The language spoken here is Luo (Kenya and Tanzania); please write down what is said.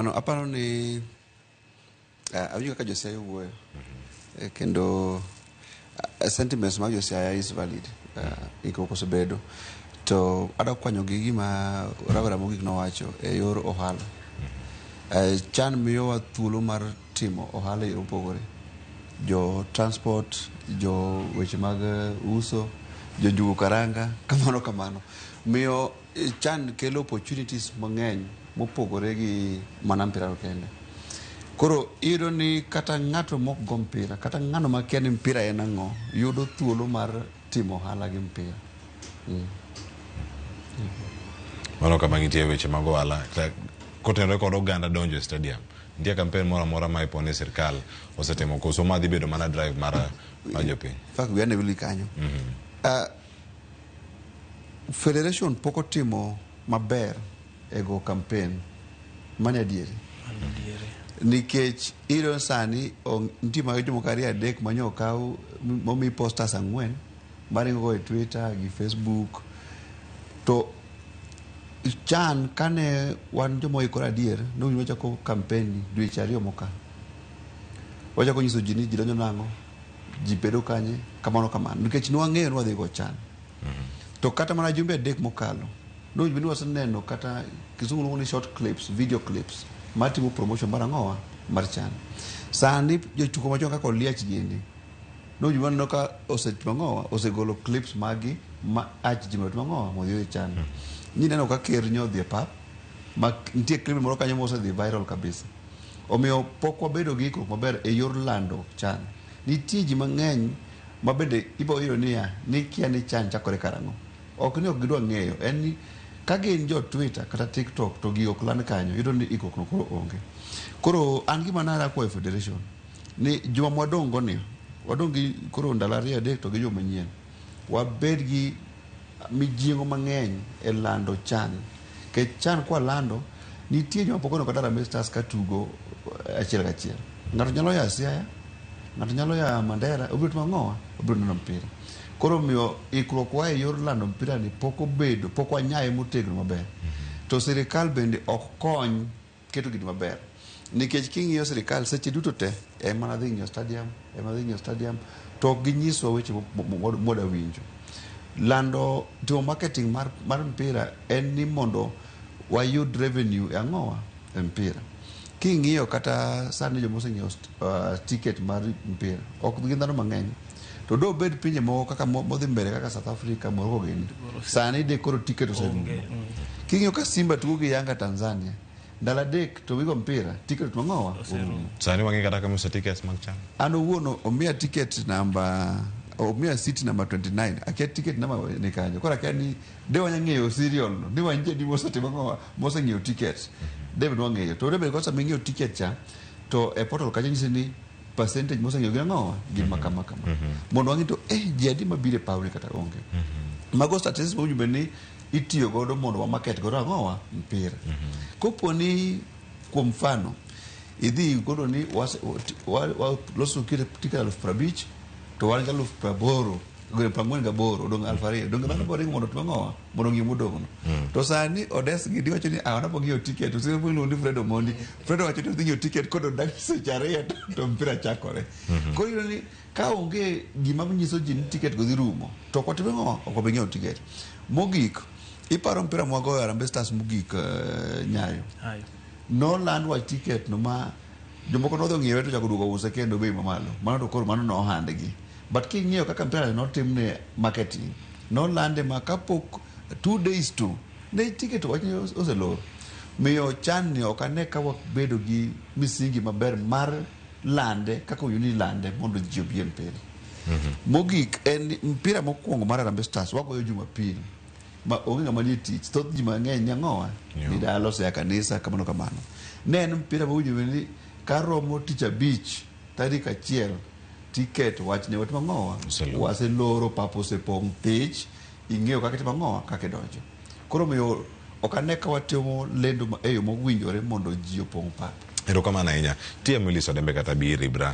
Ano aparo ni awinjo kaka Josiaya wuoyo kendo sentiments mag Josiaya is valid ikoko osebedo to ada kwanyo gi gima Rawera Mogik nowacho e yor ohala. Chan miyowa thuolo mar timo ohala e opogore. Jo transport, jo weche mag uso, jo njugu karanga, kamano. Miyo chan kelo opportunities mang'eny mopogore gi mana mpira kende. Koro iyudo ni kata ng'ato mok go mpira, kata ng'ano makia ni mpira en ang'o, yudo thuolo mar timo ohala gi mpira. Mano kama nitie weche mag ohala kotenore kod oganda donjo e stadium. Nitie kampen moro amora ma ipone sirkal osetimo koso ma dhi bedo mana drive mar jopiny. Fak wiane wili kanyo. Federation poko timo maber ego campaign mane adieri. Nikech iro sani nitie mag jomo kari adek manyo okaw momi posters 4 maringo e Twitter gi Facebook to chan kane wan jomo ikora adier no wachako campaign dweche 2 mokalo. Wachako nyiso ji ni ji donjo nango, ji bedo kanye kamano nikech nwang'eyo nwadhi go chan. To kata mana jumbe 3 mokalo no jibini waseneno kata kisungu luongo ni short clips, video clips matimo promotion mar ang'owa mar chan. Sani jotuko machon kaka Oliech gini no jibini no ka osetimo ang'owa osegolo clips magi ma ach jimo ang'owa modhiyo e chan. Ni neno ka ker nyodhi e pap ma nitie clip moro kanyo mosedhi viral kabisa. Omiyo pok wabedo gi ikruok maber e yor lando chan. Nitie ji mang'eny mabende ibo iro niya ni kia ni chan chakore karang'o. Ok ni ok gidwa ng'eyo en ni ka gin jo Twitter kata TikTok to gi ok land kanyo iyudo ni ikruok no koro onge. Koro an gima nara kwa federation ni juma mwadongo ni wadongi koro ndalo 2-3 to gi joma nyien wabed gi mijingo mang'eny e lando chan ke chan kwa lando nitie joma pokono kata Harambee Stars ka tugo achiel kachiel. Ng'ato nyalo ya Siaya, ng'ato nyalo ya Mandera, obiro timo ang'owa, obiro neno mpira. Koro miyo ikruok wa e yor lando mpira ni pok wanyaye motegno maber. To sirikal bende ok kony keto gini maber. Nikech king'iyo sirikal seche duto te mana dhi ng'iyo stadium to ok ginyiswa weche moda winjo. Lando timo marketing mar mpira en ni mondo wayud revenue e ang'owa e mpira. King'iyo kata sani jomo oseng'iewo ticket mar mpira ok gin dhano mang'eny. To do bed pinje moko kaka modhi mbele kaka South Africa Morocco gini. Sani de koro ticket oserumo. King'iyo ka Simba tugo gi Yanga Tanzania ndala 3 to wigo mpira ticket mang'owa sani wangi kata kama tickets mag chan. An owuon omia ticket number omia seat number 29 akia ticket number ni kanyo. Kora akia ni de wanya ng'eyo serial no ni wanje di mosatimo ang'owa moseng'iewo ticket. David wang'eyo to David kosa ming'eyo ticket cha to e portal kanyo nyisi ni percentage moseng'eyo gin ang'owa gin makama. Mondo wang'i to ji adi mabire pawni kata onge. Mago statistics mo jumbe ni itiyo godo mondo wa market godo ang'owa mpira. Kopo ni kuom mfano idhi godo ni loso ticket 50,000 to wan 80,000 48 odong 2,000 odong dhano boringo mondo timo ang'owa mondo ng'i modong no. To sani odes gi diwacho ni awana bong'iewo ticket to sino iluongo ni Fred Omondi. Fred wacho ni odhi ng'iewo ticket kod odak seche 2 to mpira chakore. Koro iyudo ni ka onge gima nyiso ji ni ticket go dhi rumo to ok watimo ang'owa ok wabi ng'iewo ticket. Mogik iparo mpira mwagoyo Harambee Stars mogik Nyayo. No land wa ticket no ma jomoko nodhi ng'iewe to chako duogo use kendo bei mamalo. Mano to koro mano no ohandgi. But king'iyo kaka mpira no timne marketing no lande ma kapok 2 days to ne ticket wachni oselor. Miyo chan ni ok ane ka wabedo gi misingi maber mar lande kaka uyuni lande mondo ji obi e mpira. Mogik en mpira mokwongo mar Harambee Stars wagoyo Jumapil ma onge ng'ama nie tich thoth ji mang'eny nyang'owa ni dala ose ya kanisa kamano. Ne en mpira mawinjo ni karomo tich abich tarik 1 ticket wachne watimo ang'owa waseloro papo osepong' thich ing'eyo kaka timo ang'owa kaka donjo. Koro miyo ok ane ka watimo lendo e yo mowinjore mondo ji opong' pap. Erokamano ahinya. Tie Melissa Dembe kata Biri Bra.